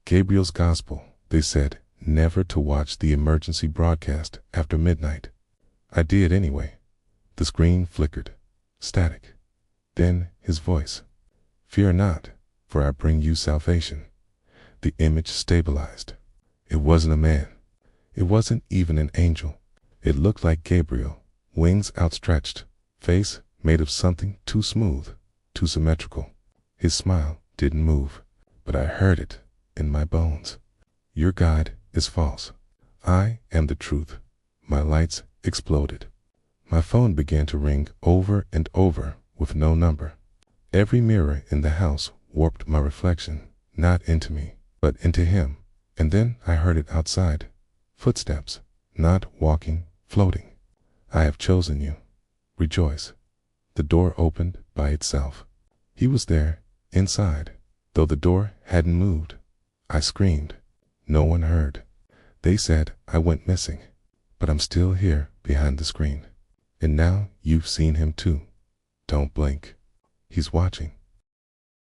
Gabriel's gospel, they said, never to watch the emergency broadcast after midnight. I did anyway. The screen flickered. Static. Then his voice. "Fear not, for I bring you salvation." The image stabilized. It wasn't a man. It wasn't even an angel. It looked like Gabriel, wings outstretched, face made of something too smooth, too symmetrical. His smile didn't move, but I heard it in my bones. "Your God is false. I am the truth." My lights exploded. My phone began to ring over and over with no number. Every mirror in the house warped my reflection, not into me, but into him. And then I heard it outside. Footsteps, not walking, floating. "I have chosen you. Rejoice." The door opened by itself. He was there, inside, though the door hadn't moved. I screamed. No one heard. They said I went missing, but I'm still here behind the screen. And now you've seen him too. Don't blink. He's watching.